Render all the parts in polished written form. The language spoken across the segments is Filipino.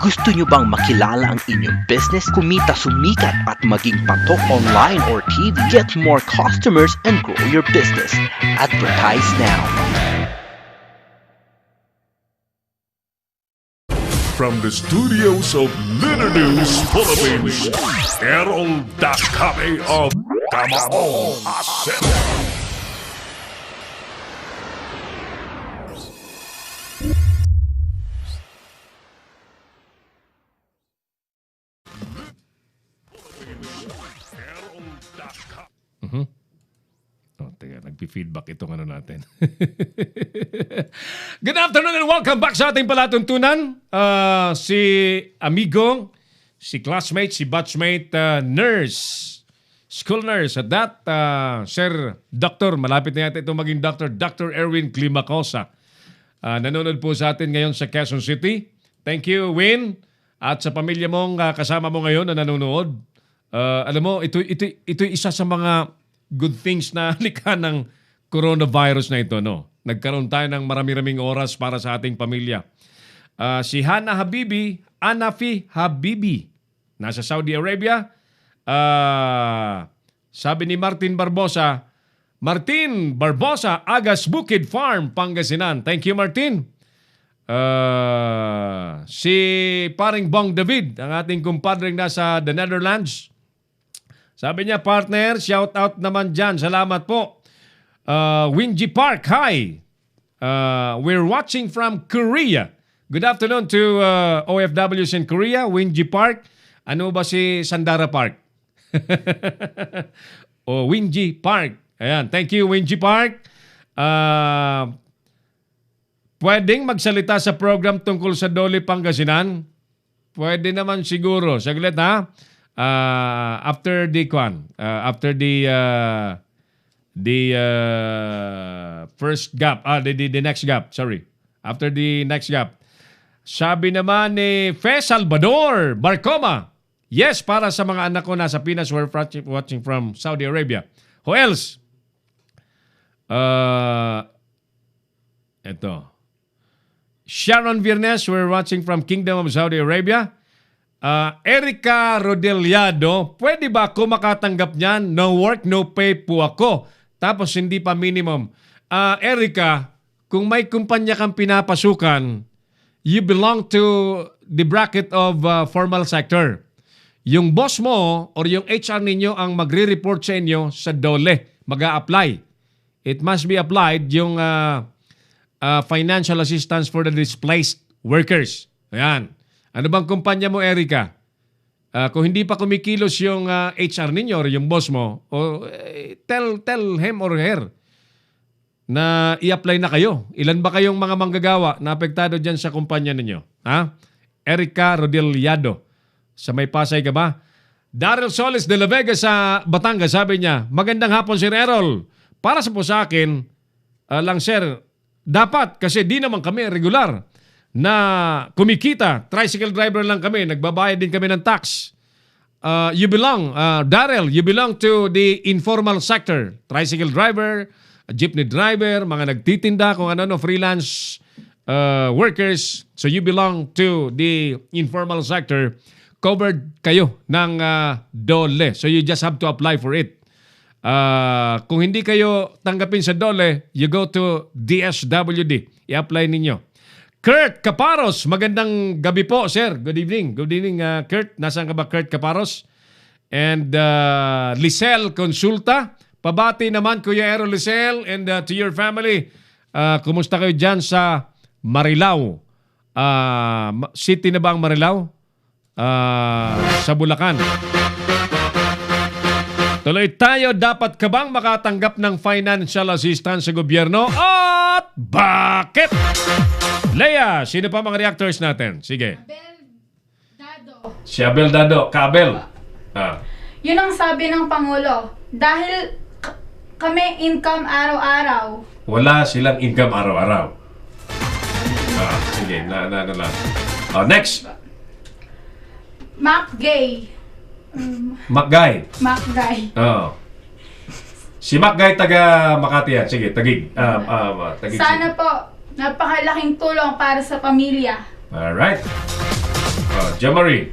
Gusto nyo bang makilala ang inyong business, kumita, sumikat at maging patok online or TV? Get more customers and grow your business. Advertise now. From the studios of Litter News Philippines, Errol Dakame of Camaong Asset. Oh, teka, nagpi-feedback itong ano natin. Good afternoon and welcome back sa ating palatuntunan. Si amigo, si classmate, si batchmate, nurse, school nurse. At that, Sir Doctor, malapit na yata ito maging Dr. Erwin Climacosa. Nanonood po sa atin ngayon sa Quezon City. Thank you, Win. At sa pamilya mong kasama mo ngayon na nanonood. Alam mo, ito isa sa mga good things na likha ng coronavirus na ito, no? Nagkaroon tayo ng marami-raming oras para sa ating pamilya. Si Hanafi Habibi, nasa Saudi Arabia. Sabi ni Martin Barbosa, Agas Bukid Farm, Pangasinan. Thank you, Martin. Si paring Bong David, ang ating kumpadring nasa the Netherlands. Sabi niya, partner, shout out naman dyan. Salamat po. Winji Park, hi. We're watching from Korea. Good afternoon to OFWs in Korea, Winji Park. Ano ba si Sandara Park? Winji Park. Ayan, thank you, Winji Park. Pwedeng magsalita sa program tungkol sa Dole Pangasinan? Pwede naman siguro. Saglit, ha? After the first gap, the next gap, sorry. After the next gap. Sabi naman ni Fe Salvador Barcoma, yes, para sa mga anak ko nasa Pinas, we're watching from Saudi Arabia. Who else? Ito. Sharon Viernes, we're watching from Kingdom of Saudi Arabia. Erica Rodeliado, pwede ba ako makatanggap niyan? No work, no pay po ako. Tapos hindi pa minimum. Erica, kung may kumpanya kang pinapasukan, you belong to the bracket of formal sector. Yung boss mo or yung HR ninyo ang magre-report sa inyo sa DOLE. Mag-a-apply. It must be applied yung financial assistance for the displaced workers. Ayan. Ano bang kumpanya mo, Erica? Kung hindi pa kumikilos yung HR ninyo or yung boss mo, tell him or her na i-apply na kayo. Ilan ba kayong mga manggagawa na apektado dyan sa kumpanya ninyo? Ha? Erica Rodeliado. Sa May Pasay ka ba? Daryl Solis de la Vega sa Batangas, sabi niya, magandang hapon, Sir Errol. Para sa po sa akin, lang sir, dapat kasi di naman kami regular na kumikita. Tricycle driver lang kami. Nagbabayad din kami ng tax. You belong, Daryl, you belong to the informal sector. Tricycle driver, jeepney driver, mga nagtitinda, kung ano, freelance workers. So you belong to the informal sector. Covered kayo ng DOLE. So you just have to apply for it. Kung hindi kayo tanggapin sa DOLE, you go to DSWD. I-apply ninyo. Kurt Caparos, magandang gabi po, sir. Good evening. Good evening, Kurt. Nasaan ka ba, Kurt Caparos? And Lisel Consulta. Pabati naman, Kuya Errol Lisel, and to your family. Kumusta kayo dyan sa Marilao? City na ba ang Marilao? Sa Bulacan. Tuloy tayo, dapat ka bang makatanggap ng financial assistance sa gobyerno? At bakit? Leia, sino pa mga reactors natin? Sige. Abel Dado. Si Abel Dado. Kabel. Yun ang sabi ng Pangulo. Dahil kami income araw-araw. Wala silang income araw-araw. Sige, na lang. Next. Macgay. Macgay. Macgay. Si Macgay taga Makati yan. Sige, Tagig. Tagig. Sana po, napakalaking tulong para sa pamilya. Alright. Jamari.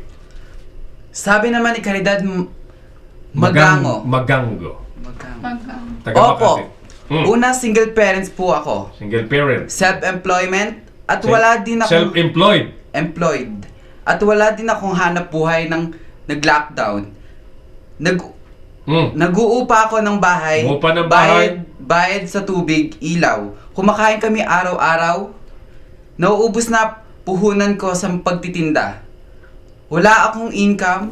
Sabi naman ni Caridad Magango. Magango. Taga Opo. Makati. Hmm. Una, single parents po ako. Single parent. Self-employment at wala din akong Self-employed. employed. At wala din akong hanap buhay ng nag-lockdown. Nag-uupa ako ng bahay. Uupa ng bahay. Bayad sa tubig, ilaw. Kumakain kami araw-araw. Nauubos na puhunan ko sa pagtitinda. Wala akong income.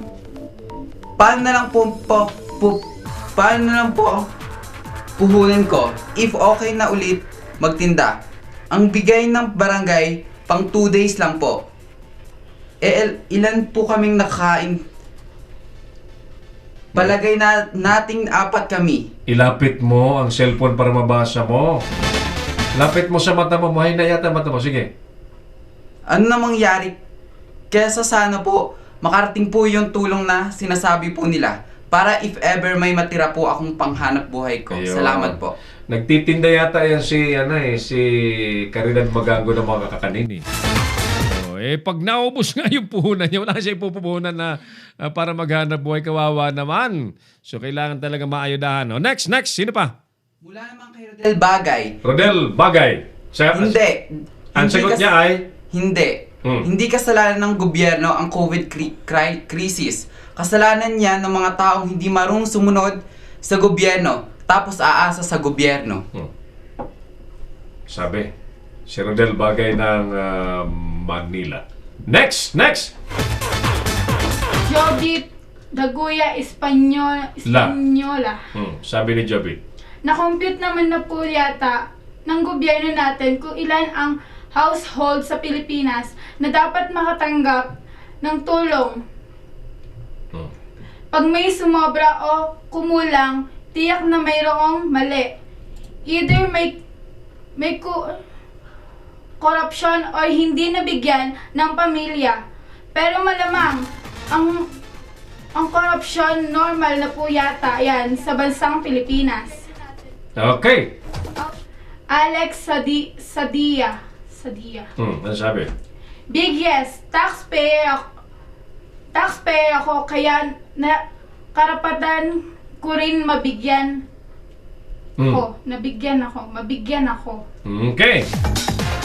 Paano na lang po puhunan ko if okay na ulit magtinda? Ang bigay ng barangay pang 2 days lang po. Ilan po kaming nakain? Palagay na nating 4 kami. Ilapit mo ang cellphone para mabasa mo. Lapit mo sa mata mo. Mahay na yata mata mo. Sige. Ano na mangyari? Kesa sana po, makarating po yung tulong na sinasabi po nila para if ever may matira po akong panghanap buhay ko. Ayun. Salamat po. Nagtitinda yata yan si Caridad Magango ng mga kakanin eh. Pag naubos nga yung puhunan niya, wala siya ipupuhunan na para maghanap buhay, kawawa naman. So, kailangan talaga maayudahan. Next, sino pa? Mula naman kay Rodel Bagay. Rodel Bagay. Hindi. Ang sagot niya ay? Hindi. Hindi kasalanan ng gobyerno ang COVID crisis. Kasalanan niya ng mga taong hindi marunong sumunod sa gobyerno tapos aasa sa gobyerno. Sabi, si Rodel Bagay ng Manila. Next! Jobit Daguya Espanyola. Sabi ni Jobit. Na-compute naman na po yata ng gobyerno natin kung ilan ang household sa Pilipinas na dapat makatanggap ng tulong. Pag may sumobra o kumulang, tiyak na mayroong mali. Either may corruption o hindi nabigyan ng pamilya. Pero malamang, ang corruption normal na po yata yan sa bansang Pilipinas. Okay. Alex Sadia. Ano sabi? Big yes, taxpayer ako kaya na karapatan ko rin mabigyan mabigyan ako. Okay.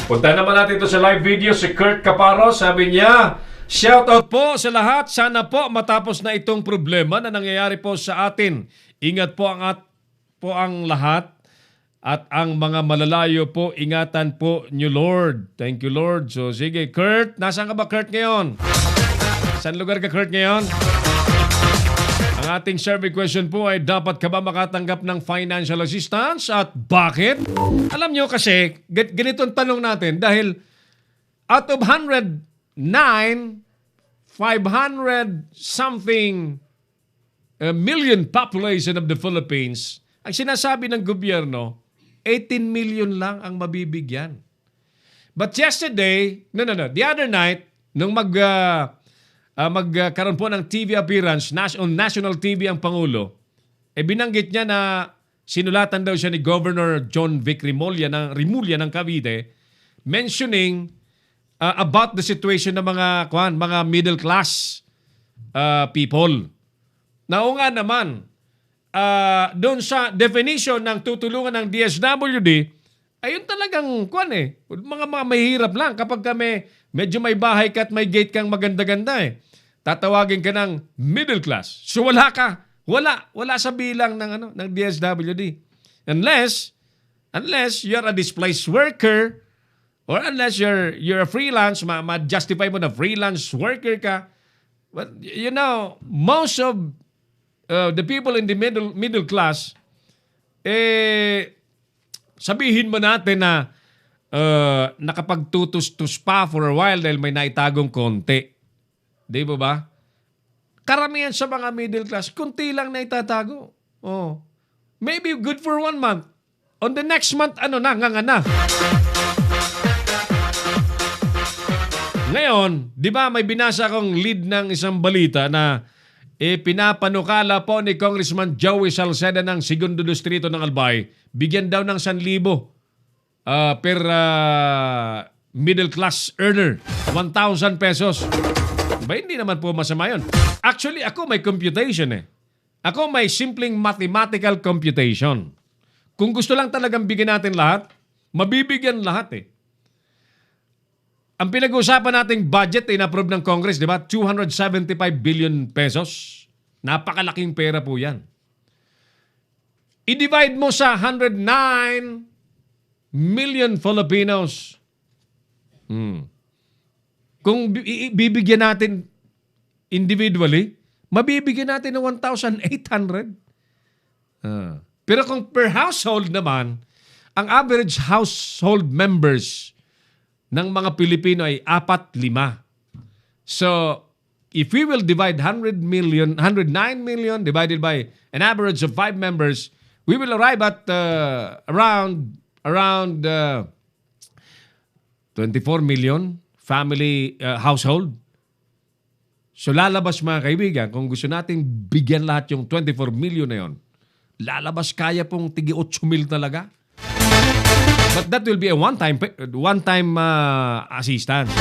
Punta naman natin ito sa live video. Si Kurt Caparo, sabi niya, shoutout po sa lahat. Sana po matapos na itong problema na nangyayari po sa atin. Ingat po ang lahat. At ang mga malalayo po, ingatan po niyo, Lord. Thank you, Lord. So, sige, Kurt. Nasaan ka ba, Kurt, ngayon? Saan lugar ka, Kurt, ngayon? Ang ating survey question po ay, dapat ka ba makatanggap ng financial assistance? At bakit? Alam nyo kasi, ganitong tanong natin. Dahil out of 109, 500-something million population of the Philippines, ang sinasabi ng gobyerno, 18 million lang ang mabibigyan. But yesterday, the other night, nung magkaroon po ng TV appearance, on national TV ang Pangulo, binanggit niya na sinulatan daw siya ni Governor John Vic Rimulya ng Cavite, mentioning about the situation ng mga middle class people. Nga naman, doon sa definition ng tutulungan ng DSWD, ayun talagang mga mahirap lang kapag medyo may bahay ka at may gate kang maganda-ganda tatawagin ka ng middle class. So wala ka. Wala sa bilang ng DSWD. Unless you're a displaced worker or unless you're a freelance, ma-justify mo na freelance worker ka. But most of the people in the middle class, sabihin mo natin na nakapagtutus-tus pa for a while dahil may naitagong konti. Di ba? Karamihan sa mga middle class, konti lang na itatago. Maybe good for 1 month. On the next month, nganga na. Ngayon, di ba may binasa akong lead ng isang balita na pinapanukala po ni Congressman Joey Salceda ng Segundo Distrito ng Albay, bigyan daw ng 1,000 per middle class earner, 1,000 pesos. Ba, hindi naman po masama yun. Actually, ako may computation eh. Ako may simpleng mathematical computation. Kung gusto lang talagang bigyan natin lahat, mabibigyan lahat eh. Ang pinag-uusapan nating budget ay na-approve ng Congress, di ba? 275 billion pesos. Napakalaking pera po yan. I-divide mo sa 109 million Filipinos. Kung bibigyan natin individually, mabibigyan natin ng 1,800. Pero kung per household naman, ang average household members ng mga Pilipino ay 4-5. So, if we will divide 109 million divided by an average of 5 members, we will arrive at around 24 million family household. So lalabas mga kaibigan, kung gusto nating bigyan lahat yung 24 million na yon, lalabas kaya pong tigi 8 mil talaga. But that will be a one-time assistance.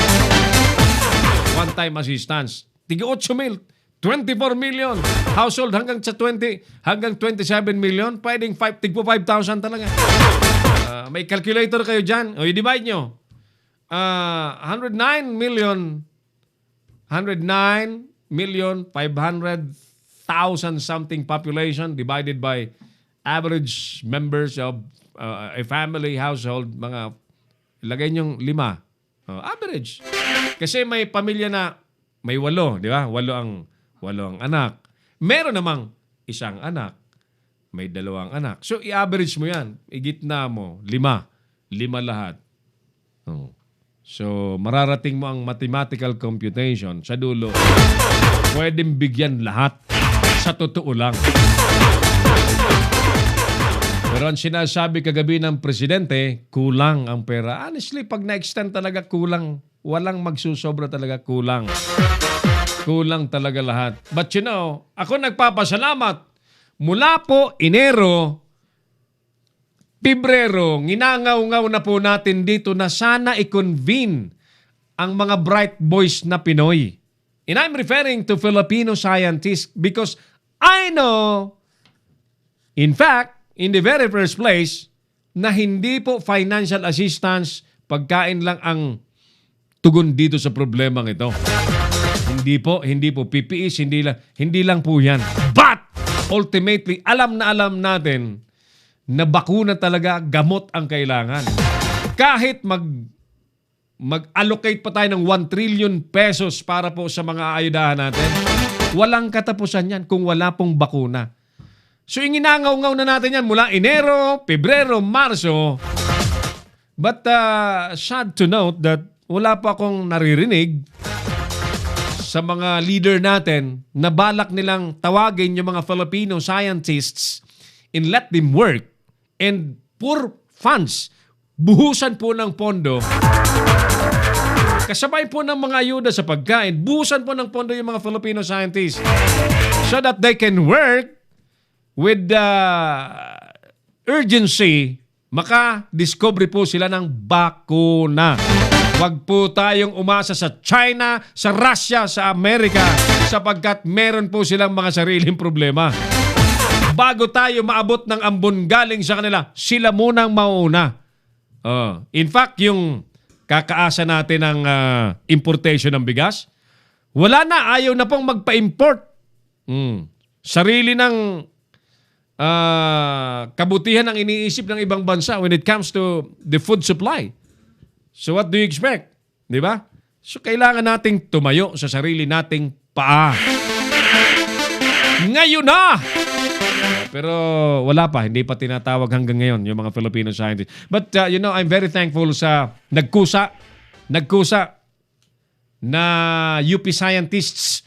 One-time assistance. Tigi 8 mil. 24 million. Household hanggang 27 million. Pwedeng tigpo 5,000 talaga. May calculator kayo dyan. O i-divide nyo. 109 million 500,000 something population divided by average members of a family household, mga ilagay nyong 5. Average. Kasi may pamilya na may 8, di ba? 8 ang anak. Meron namang 1 anak. May 2 anak. So i-average mo yan. Igitna mo 5. 5 lahat. So mararating mo ang mathematical computation sa dulo. Pwedeng bigyan lahat. Sa totoo lang. Pero ang sinasabi kagabi ng presidente, kulang ang pera. Honestly, pag na-extend talaga, kulang. Walang magsusobra talaga, kulang. Kulang talaga lahat. But you know, ako nagpapasalamat. Mula po Enero, Pebrero, nginangaw-ngaw na po natin dito na sana i-convene ang mga bright boys na Pinoy. And I'm referring to Filipino scientists because I know, in fact, in the very first place, na hindi po financial assistance, pagkain lang ang tugon dito sa problemang ito. Hindi po PPEs, hindi lang po yan. But, ultimately, alam natin na bakuna talaga, gamot ang kailangan. Kahit mag-allocate pa tayo ng 1 trillion pesos para po sa mga ayudahan natin, walang katapusan yan kung wala pong bakuna. So, inginangaw-ngaw na natin yan mula Enero, Pebrero, Marso. But sad to note that wala pa akong naririnig sa mga leader natin na balak nilang tawagin yung mga Filipino scientists and let them work and pour funds. Buhusan po ng pondo. Kasabay po ng mga ayuda sa pagkain. Buhusan po ng pondo yung mga Filipino scientists so that they can work with urgency, maka-discover po sila ng bakuna. Huwag po tayong umasa sa China, sa Russia, sa Amerika, sapagkat meron po silang mga sariling problema. Bago tayo maabot ng ambon galing sa kanila, sila munang mauna. In fact, yung kakaasa natin ng importation ng bigas, wala na, ayaw na pong magpa-import. Sarili ng kabutihan ang iniisip ng ibang bansa when it comes to the food supply. So what do you expect? Di ba? So kailangan nating tumayo sa sarili nating paa. Ngayon na! Pero wala pa, hindi pa tinatawag hanggang ngayon yung mga Filipino scientists. But I'm very thankful sa nagkusa na UP scientists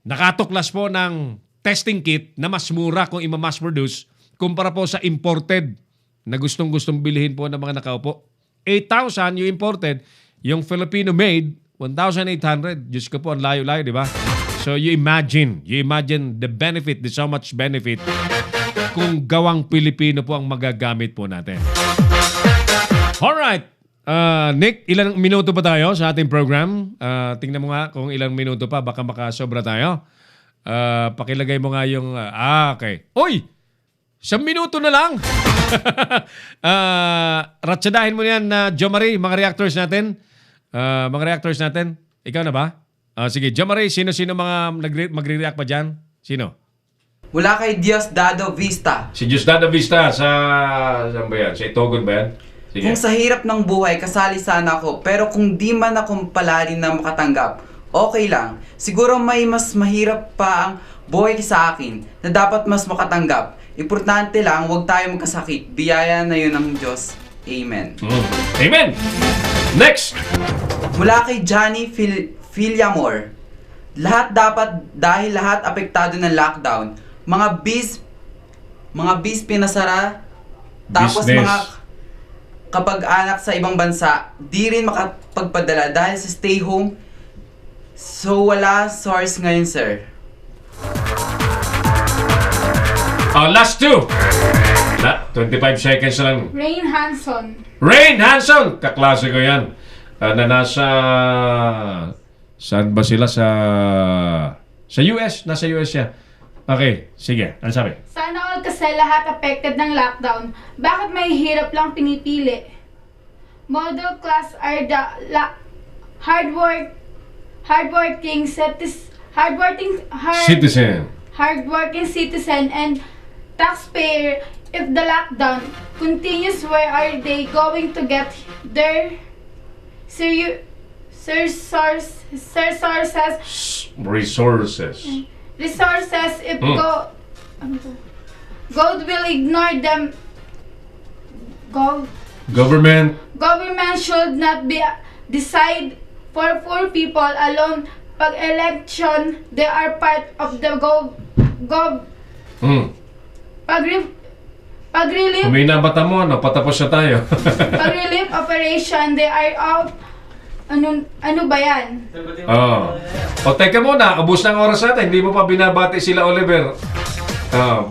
nakatuklas po ng testing kit na mas mura kung ima-mass produce kumpara po sa imported na gustong-gustong bilhin po ng mga nakaupo. 8,000 yung imported, yung Filipino made 1,800. Diyos ko po, ang layo-layo, di ba? So you imagine the benefit, the so much benefit kung gawang Pilipino po ang magagamit po natin. Alright, Nick, ilang minuto pa tayo sa ating program? Tingnan mo nga kung ilang minuto pa. Baka makasobra tayo. Pakilagay mo nga yung... okay. Uy! 1 minuto na lang! Ratsadahin mo yan na Jo Marie, mga reactors natin. Ikaw na ba? Sige, Jo Marie, sino-sino mga magre-react pa dyan? Sino? Mula kay Diosdado Vista. Si Diosdado Vista sa... Saan ba yan? Sa Itogon ba yan? Sige. Kung sa hirap ng buhay, kasali sana ako. Pero kung di man ako palari na makatanggap, okay lang. Siguro may mas mahirap pa ang buhay sa akin na dapat mas makatanggap. Importante lang, huwag tayo magkasakit. Biyaya na yun ng Diyos. Amen. Amen! Next! Mula kay Johnny Villamor. Lahat dapat dahil lahat apektado ng lockdown. Mga bis pinasara. Tapos Business. mga kapag-anak sa ibang bansa, di rin makapagpadala dahil sa stay home. So wala source ngayon, sir. Last two! 25 seconds na lang. Rain Hanson. Rain Hanson! Kaklase ko yan. Na nasa... Saan ba sila? Sa US. Nasa US siya. Okay, sige. Ano sabi? Sana all kasi lahat affected ng lockdown. Bakit may hirap lang pinipili? Middle class are the hardworking citizen and taxpayer. If the lockdown continues, where are they going to get their resources if God will ignore them? Government. Government should not be decide for poor people alone. Pag election, they are part of the pag relief Humina bata mo, ano? Patapos na tayo. pag relief operation, they are out. Ano ba yan? O teka muna, ubos ng oras natin. Hindi mo pa binabati sila, Oliver.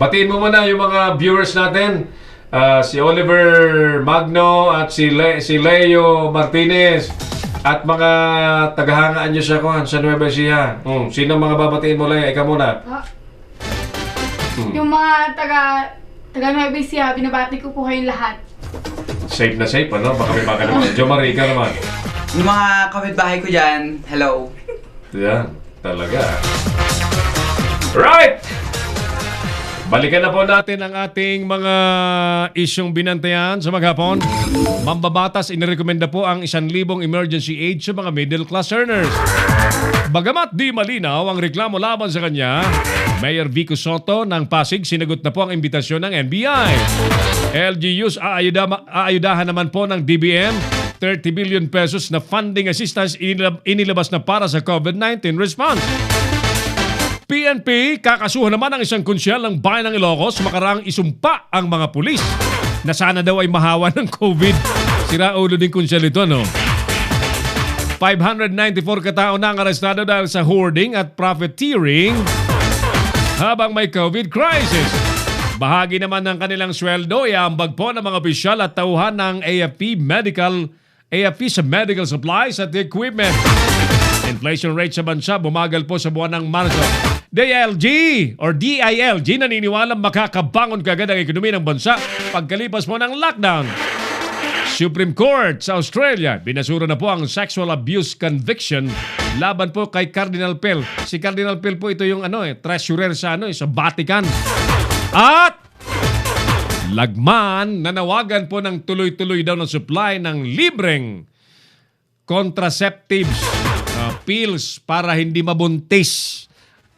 Batiin mo muna yung mga viewers natin. Si Oliver Magno at si Leo Martinez. At mga tagahangaan nyo sa Nueva Ecija. Sino mga babatiin mo, Leo? Ikaw muna. Yung mga taga Nueva Ecija, binabati ko po kayong lahat. Safe na safe, ano? Baka may baka naman. Jo Marie, ikaw naman. Yung mga kapitbahay ko dyan, hello. Yan, talaga. Right! Balikan na po natin ang ating mga isyong binantayan sa maghapon. Mambabatas, inirekomenda po ang 1,000 emergency aid sa mga middle class earners. Bagamat di malinaw ang reklamo laban sa kanya, Mayor Vico Soto ng Pasig sinagot na po ang imbitasyon ng NBI. LGUs aayudahan naman po ng DBM 30 billion pesos na funding assistance inilabas na para sa COVID-19 response. PNP, kakasuhan naman ang isang konsyal ng bayan ng Ilocos makaraang isumpa ang mga pulis na sana daw ay mahawa ng COVID. Sira ulo din konsyal ito, no? 594 katao na ang arestado dahil sa hoarding at profiteering habang may COVID crisis. Bahagi naman ng kanilang sweldo iambag po ng mga opisyal at tauhan ng AFP sa medical supplies at equipment. Inflation rate sa bansa bumagal po sa buwan ng Marso. DILG naniniwalang makakabangon kagad ang ekonomiya ng bansa pagkalipas po ng lockdown. Supreme Court sa Australia, binasura na po ang sexual abuse conviction laban po kay Cardinal Pell. Si Cardinal Pell po ito yung treasurer sa Vatican. At lagman, nanawagan po ng tuloy-tuloy daw ng supply ng libreng contraceptives pills para hindi mabuntis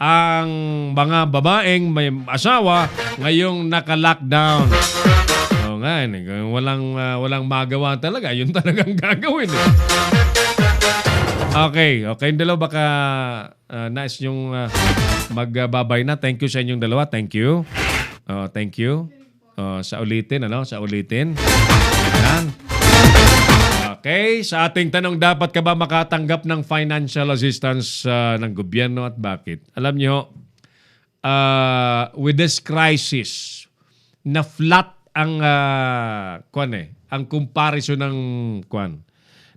ang mga babaeng may asawa ngayong naka-lockdown. Oo nga, walang magawa talaga. Yun talagang gagawin. Okay, yung dalawa baka nice yung magbabay na. Thank you sa inyong dalawa. Thank you. Thank you. Sa ulitin. Ayan. Okay, sa ating tanong, dapat ka ba makatanggap ng financial assistance ng gobyerno at bakit? Alam nyo, with this crisis, na flat ang ang comparison ng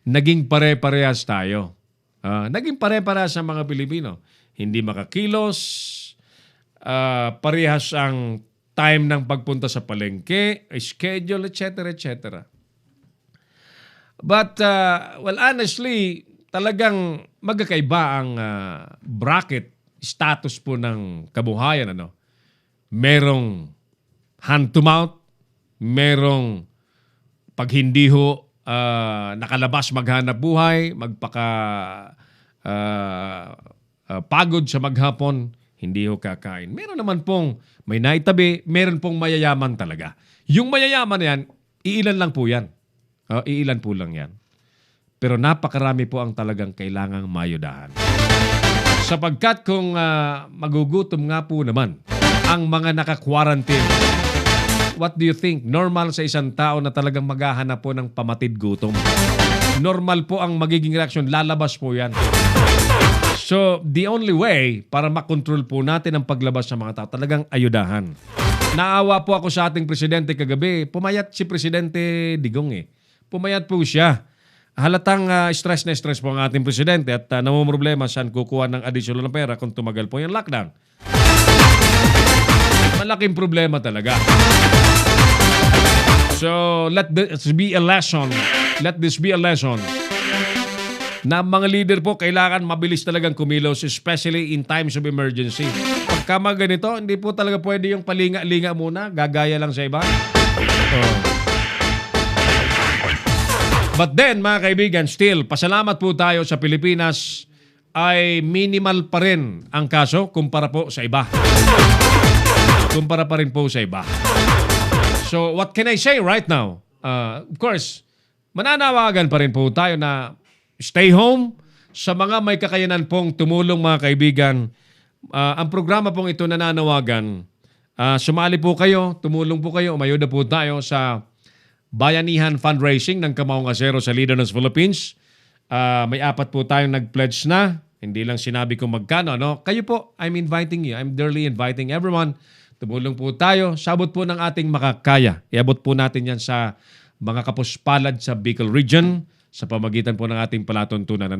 naging pare-parehas tayo. Naging pare-parehas ang mga Pilipino. Hindi makakilos, parehas ang time ng pagpunta sa palengke, schedule, etc., etc. But, honestly, talagang magkakaiba ang bracket, status po ng kabuhayan. Merong hand to mouth, merong pag hindi ho nakalabas maghanap buhay, pagod sa maghapon, hindi ho kakain. Meron naman pong may naitabi, meron pong mayayaman talaga. Yung mayayaman yan, iilan lang po yan. Iilan po lang yan. Pero napakarami po ang talagang kailangang mayudahan. Sapagkat kung magugutom nga po naman ang mga naka-quarantine, what do you think? Normal sa isang tao na talagang maghahanap po ng pamatid gutom. Normal po ang magiging reaksyon. Lalabas po yan. So, the only way para makontrol po natin ang paglabas ng mga tao, talagang ayudahan. Naawa po ako sa ating presidente kagabi. Pumayat si Presidente Digong Pumayat po siya. Halatang stress na stress po ang ating presidente at namumroblema saan kukuha ng additional na pera kung tumagal po yung lockdown. Malaking problema talaga. So, let this be a lesson. Let this be a lesson na mga leader po kailangan mabilis talagang kumilos, especially in times of emergency. Pagka mga ganito, hindi po talaga pwede yung palinga-linga muna, gagaya lang sa iba. But then, mga kaibigan, still, pasalamat po tayo sa Pilipinas ay minimal pa rin ang kaso kumpara po sa iba. Kumpara pa rin po sa iba. So, what can I say right now? Of course, mananawagan pa rin po tayo na stay home. Sa mga may kakayanan pong tumulong, mga kaibigan, ang programa pong ito nananawagan, sumali po kayo, tumulong po kayo, umayuda po tayo sa Bayanihan Fundraising ng Kamaong Asero sa Leader ng Philippines. May 4 po tayong nag-pledge na. Hindi lang sinabi kung magkano. Kayo po, I'm inviting you. I'm dearly inviting everyone. Tumulong po tayo. Sabot po ng ating makakaya. Iabot po natin yan sa mga kapuspalad sa Bicol Region sa pamagitan po ng ating palatuntunan.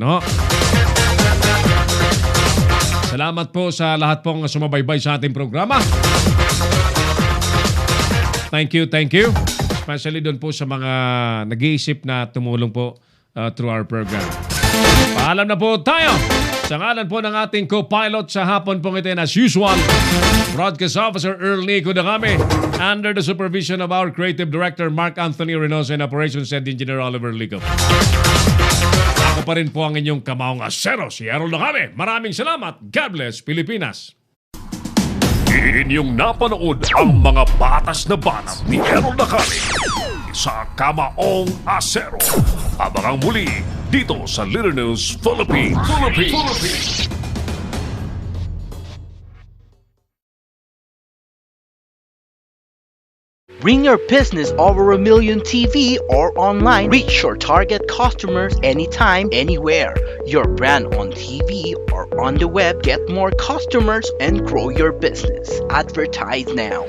Salamat po sa lahat pong sumabaybay sa ating programa. Thank you, thank you. Especially doon po sa mga nag-iisip na tumulong po through our program. Paalam na po tayo. Sa ngalan po ng ating co-pilot sa hapon pong ito, as usual, Broadcast Officer Earl Nico Dagame, under the supervision of our Creative Director Mark Anthony Reynoso and Operations Head Engineer Oliver Lico. Ako pa rin po ang inyong kamaong asero, si Errol Dagame. Maraming salamat. God bless, Pilipinas. Inyong napanood ang mga batas na banat ni Errol Dagame sa Kamaong Asero. Abangang muli dito sa Leader News Philippines. Bring your business over 1 million TV or online. Reach your target customers anytime, anywhere. Your brand on TV or on the web. Get more customers and grow your business. Advertise now.